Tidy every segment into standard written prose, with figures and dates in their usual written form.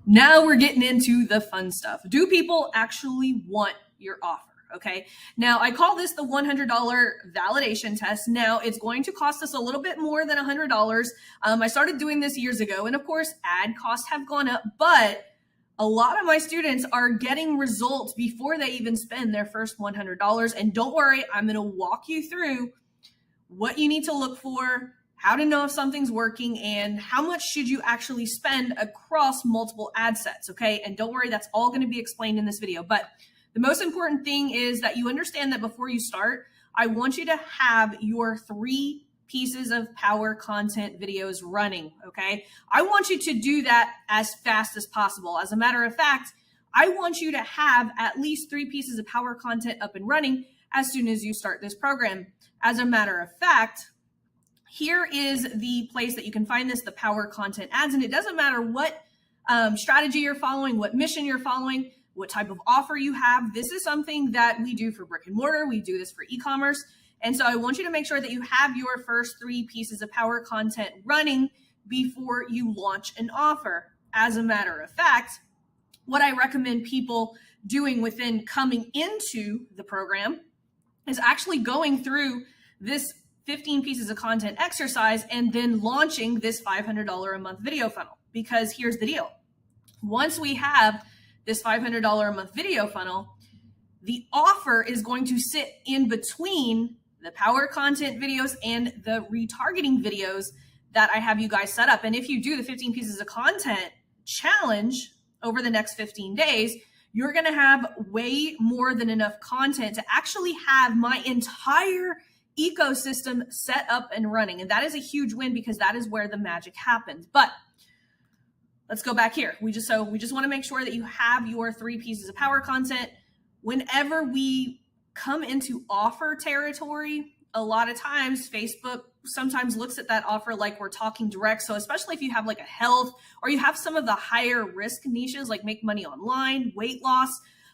Now we're getting into the fun stuff. Do people actually want your offer? Okay. Now I call this the $100 validation test. Now it's going to cost us a little bit more than $100. I started doing this years ago, and of course ad costs have gone up, but a lot of my students are getting results before they even spend their first $100. And don't worry, I'm going to walk you through what you need to look for, how to know if something's working, and how much should you actually spend across multiple ad sets, okay? And don't worry, that's all gonna be explained in this video. But the most important thing is that you understand that before you start, I want you to have your 3 pieces of power content videos running, okay? I want you to do that as fast as possible. As a matter of fact, I want you to have at least 3 pieces of power content up and running as soon as you start this program. As a matter of fact, here is the place that you can find this, the power content ads. And it doesn't matter what strategy you're following, what mission you're following, what type of offer you have. This is something that we do for brick and mortar. We do this for e-commerce. And so I want you to make sure that you have your first 3 pieces of power content running before you launch an offer. As a matter of fact, what I recommend people doing within coming into the program is actually going through this 15 pieces of content exercise and then launching this $500 a month video funnel. Because here's the deal. Once we have this $500 a month video funnel, the offer is going to sit in between the power content videos and the retargeting videos that I have you guys set up. And if you do the 15 pieces of content challenge over the next 15 days, you're going to have way more than enough content to actually have my entire ecosystem set up and running. And that is a huge win because that is where the magic happens. But let's go back here. We just want to make sure that you have your 3 pieces of power content. Whenever we come into offer territory, a lot of times Facebook sometimes looks at that offer like we're talking direct. So especially if you have like a health or you have some of the higher risk niches like make money online, weight loss,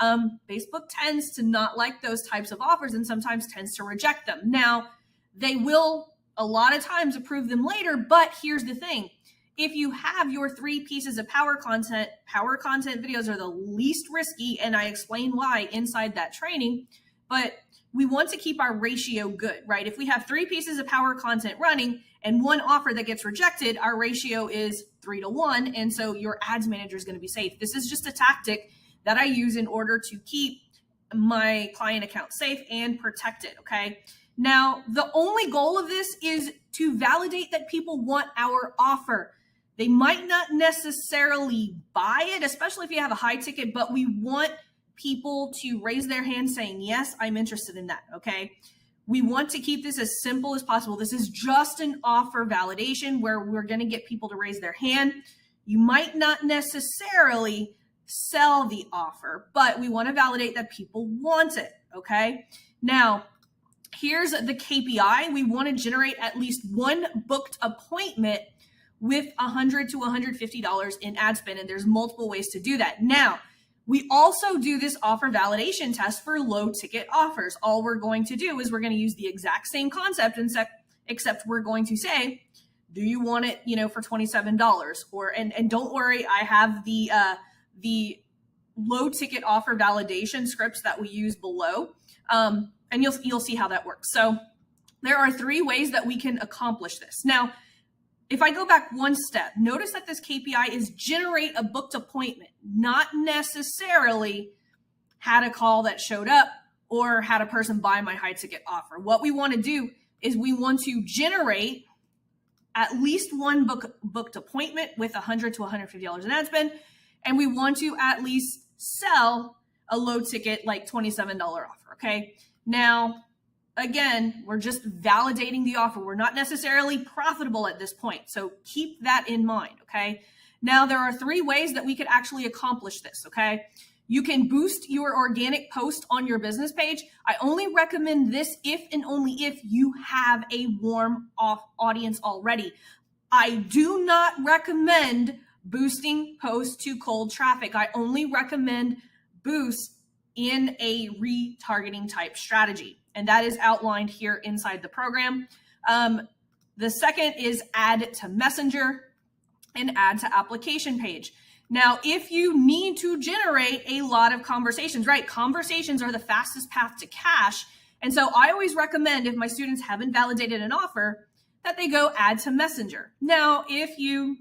Facebook tends to not like those types of offers and sometimes tends to reject them. Now, they will a lot of times approve them later, but here's the thing. If you have your 3 pieces of power content videos are the least risky, and I explain why inside that training, but we want to keep our ratio good, right? If we have 3 pieces of power content running and 1 offer that gets rejected, our ratio is 3 to 1. And so your ads manager is going to be safe. This is just a tactic that I use in order to keep my client account safe and protected, okay? Now, the only goal of this is to validate that people want our offer. They might not necessarily buy it, especially if you have a high ticket, but we want people to raise their hand saying, yes, I'm interested in that, okay? We want to keep this as simple as possible. This is just an offer validation where we're going to get people to raise their hand. You might not necessarily sell the offer, but we want to validate that people want it, okay? Now, here's the KPI. We want to generate at least 1 booked appointment with $100 to $150 in ad spend, and there's multiple ways to do that. Now, we also do this offer validation test for low ticket offers. All we're going to do is we're going to use the exact same concept, except we're going to say, do you want it, for $27? And don't worry, I have the low ticket offer validation scripts that we use below, and you'll see how that works. So there are 3 ways that we can accomplish this. Now, if I go back 1 step, notice that this KPI is generate a booked appointment, not necessarily had a call that showed up or had a person buy my high ticket offer. What we want to do is we want to generate at least 1 booked appointment with $100 to $150 in ad spend, and we want to at least sell a low ticket like $27 offer, okay? Now, again, we're just validating the offer. We're not necessarily profitable at this point. So keep that in mind, okay? Now, there are 3 ways that we could actually accomplish this, okay? You can boost your organic post on your business page. I only recommend this if and only if you have a warm audience already. I do not recommend boosting posts to cold traffic. I only recommend boosts in a retargeting type strategy. And that is outlined here inside the program. The second is add to Messenger and add to application page. Now, if you need to generate a lot of conversations, right? Conversations are the fastest path to cash. And so I always recommend, if my students haven't validated an offer, that they go add to Messenger. Now, if you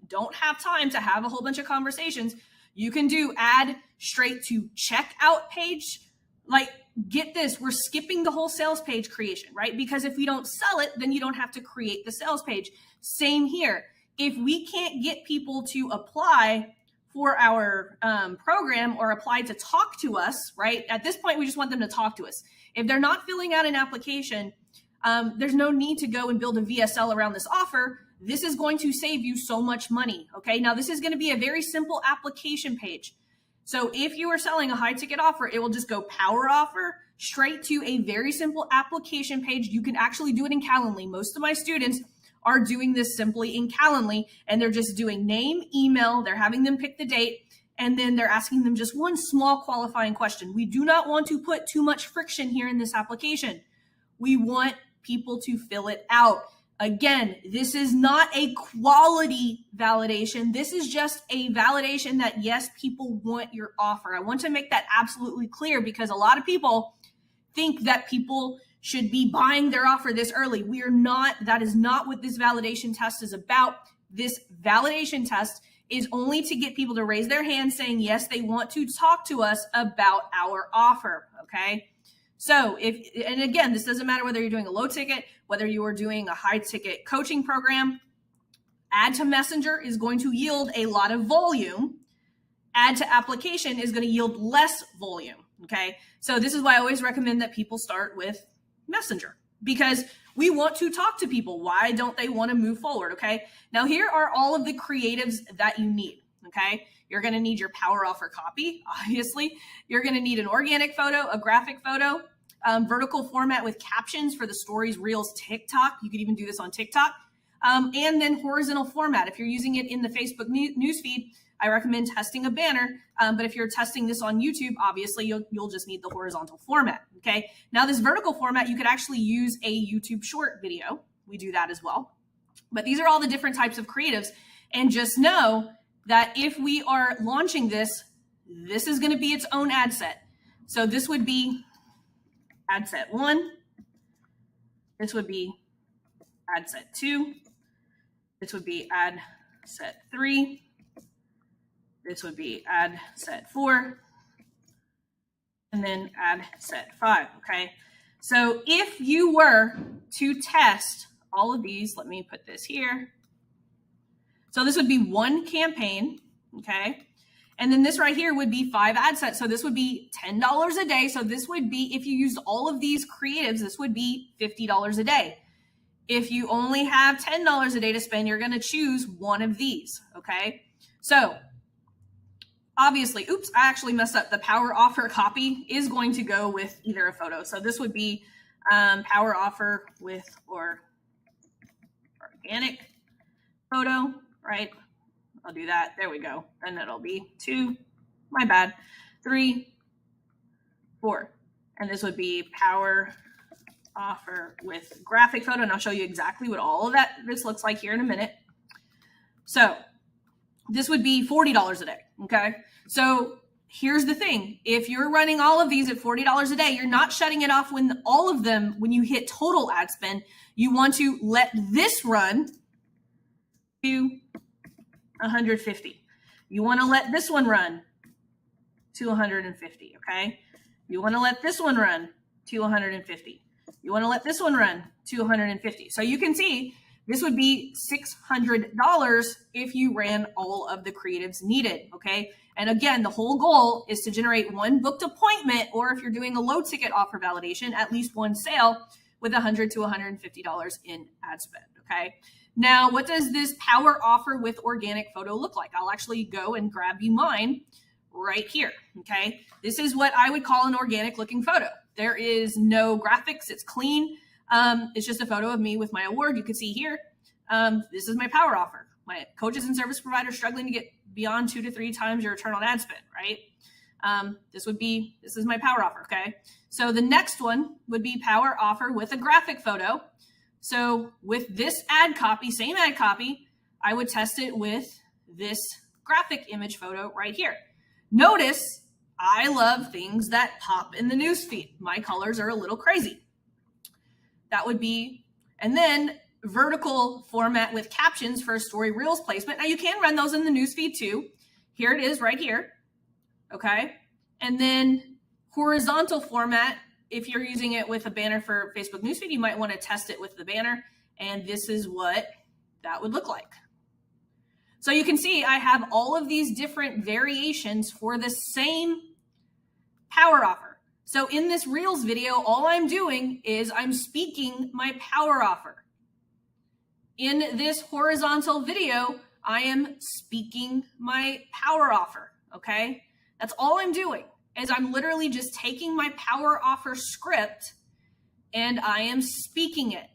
don't have time to have a whole bunch of conversations, you can do add straight to checkout page. Like, get this, we're skipping the whole sales page creation, right? Because if we don't sell it, then you don't have to create the sales page. Same here. If we can't get people to apply for our program or apply to talk to us, right? At this point, we just want them to talk to us. If they're not filling out an application, there's no need to go and build a VSL around this offer. This is going to save you so much money, okay? Now, this is going to be a very simple application page. So if you are selling a high ticket offer, it will just go power offer straight to a very simple application page. You can actually do it in Calendly. Most of my students are doing this simply in Calendly, and they're just doing name, email, they're having them pick the date, and then they're asking them just one small qualifying question. We do not want to put too much friction here in this application. We want people to fill it out. Again, this is not a quality validation. This is just a validation that, yes, people want your offer. I want to make that absolutely clear, because a lot of people think that people should be buying their offer this early. We are not. That is not what this validation test is about. This validation test is only to get people to raise their hand saying, yes, they want to talk to us about our offer, okay? So and again, this doesn't matter whether you're doing a low ticket, whether you are doing a high ticket coaching program. Add to Messenger is going to yield a lot of volume. Add to application is going to yield less volume, okay? So this is why I always recommend that people start with Messenger, because we want to talk to people. Why don't they want to move forward, okay? Now, here are all of the creatives that you need, okay? You're going to need your power offer copy, obviously. You're going to need an organic photo, a graphic photo, vertical format with captions for the stories, reels, TikTok. You could even do this on TikTok. And then horizontal format. If you're using it in the Facebook newsfeed, I recommend testing a banner. But if you're testing this on YouTube, obviously you'll just need the horizontal format, okay? Now, this vertical format, you could actually use a YouTube short video. We do that as well. But these are all the different types of creatives. And just know that if we are launching this, this is going to be its own ad set. So this would be ad set 1. This would be ad set 2. This would be ad set 3. This would be ad set 4. And then ad set 5, okay? So if you were to test all of these, let me put this here. So this would be one campaign, okay? And then this right here would be 5 ad sets. So this would be $10 a day. So this would be, if you used all of these creatives, this would be $50 a day. If you only have $10 a day to spend, you're going to choose one of these, okay? So obviously, oops, I actually messed up. The power offer copy is going to go with either a photo. So this would be power offer with or organic photo, right? I'll do that. There we go. And it'll be 2, my bad, 3, 4. And this would be power offer with graphic photo. And I'll show you exactly what all of this looks like here in a minute. So this would be $40 a day, okay? So here's the thing. If you're running all of these at $40 a day, you're not shutting it off when all of them, when you hit total ad spend. You want to let this run to 150. You want to let this one run to 150, okay? You want to let this one run to 150. You want to let this one run to 150. So you can see this would be $600 if you ran all of the creatives needed, okay? And again, the whole goal is to generate one booked appointment, or if you're doing a low ticket offer validation, at least one sale with $100 to $150 in ad spend, okay? Now, what does this power offer with organic photo look like? I'll actually go and grab you mine right here, okay? This is what I would call an organic looking photo. There is no graphics, it's clean. It's just a photo of me with my award. You can see here, this is my power offer. My coaches and service providers struggling to get beyond 2 to 3 times your return on ad spend, right? This is my power offer, okay? So the next one would be power offer with a graphic photo. So with this ad copy, same ad copy, I would test it with this graphic image photo right here. Notice I love things that pop in the newsfeed. My colors are a little crazy. That would be, and then vertical format with captions for story reels placement. Now you can run those in the newsfeed too. Here it is right here. Okay. And then horizontal format, if you're using it with a banner for Facebook newsfeed, you might want to test it with the banner. And this is what that would look like. So you can see I have all of these different variations for the same power offer. So in this Reels video, all I'm doing is I'm speaking my power offer. In this horizontal video, I am speaking my power offer, okay? That's all I'm doing, is I'm literally just taking my power offer script and I am speaking it,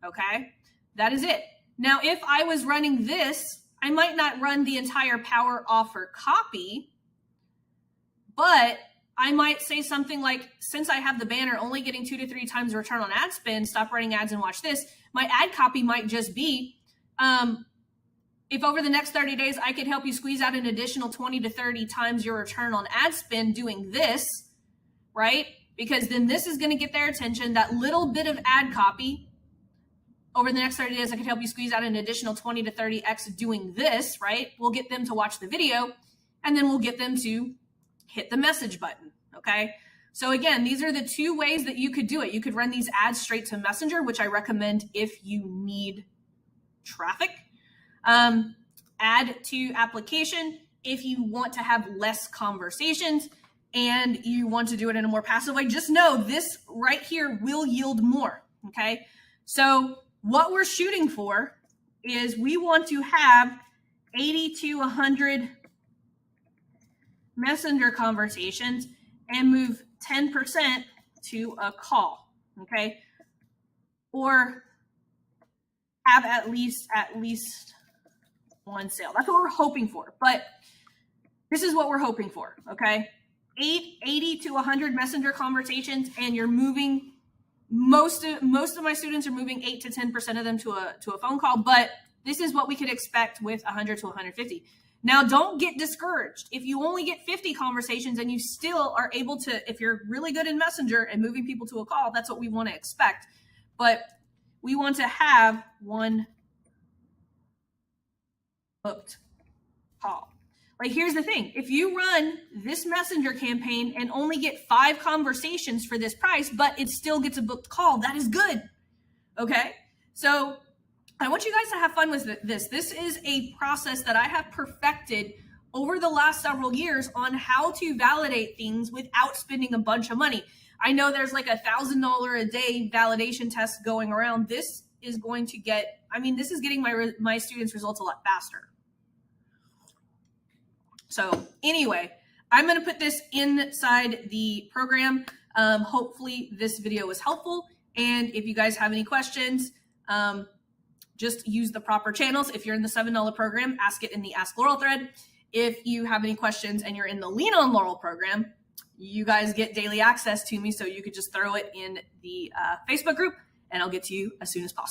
okay? That is it. Now, if I was running this, I might not run the entire power offer copy, but I might say something like, since I have the banner only getting 2 to 3 times return on ad spend, stop running ads and watch this. My ad copy might just be, if over the next 30 days, I could help you squeeze out an additional 20 to 30 times your return on ad spend doing this, right? Because then this is going to get their attention. That little bit of ad copy, over the next 30 days, I could help you squeeze out an additional 20 to 30x doing this, right? We'll get them to watch the video, and then we'll get them to hit the message button, okay? So again, these are the 2 ways that you could do it. You could run these ads straight to Messenger, which I recommend if you need traffic. Add to application if you want to have less conversations and you want to do it in a more passive way. Just know this right here will yield more, okay? So what we're shooting for is we want to have 80 to 100 Messenger conversations and move 10% to a call, okay? Or have at least one sale. That's what we're hoping for, but this is what we're hoping for, okay? 80 to 100 Messenger conversations, and you're moving, most of my students are moving 8 to 10% of them to a phone call, but this is what we could expect with 100 to 150. Now, don't get discouraged. If you only get 50 conversations and you still are able to, if you're really good in Messenger and moving people to a call, that's what we want to expect. But we want to have one booked call. Like, here's the thing. If you run this Messenger campaign and only get 5 conversations for this price, but it still gets a booked call, that is good. Okay? So I want you guys to have fun with this. This is a process that I have perfected over the last several years on how to validate things without spending a bunch of money. I know there's like $1,000 a day validation test going around. This is going to get, this is getting my students' results a lot faster. So anyway, I'm going to put this inside the program. Hopefully this video was helpful. And if you guys have any questions, just use the proper channels. If you're in the $7 program, ask it in the Ask Laurel thread. If you have any questions and you're in the Lean on Laurel program, you guys get daily access to me. So you could just throw it in the Facebook group and I'll get to you as soon as possible.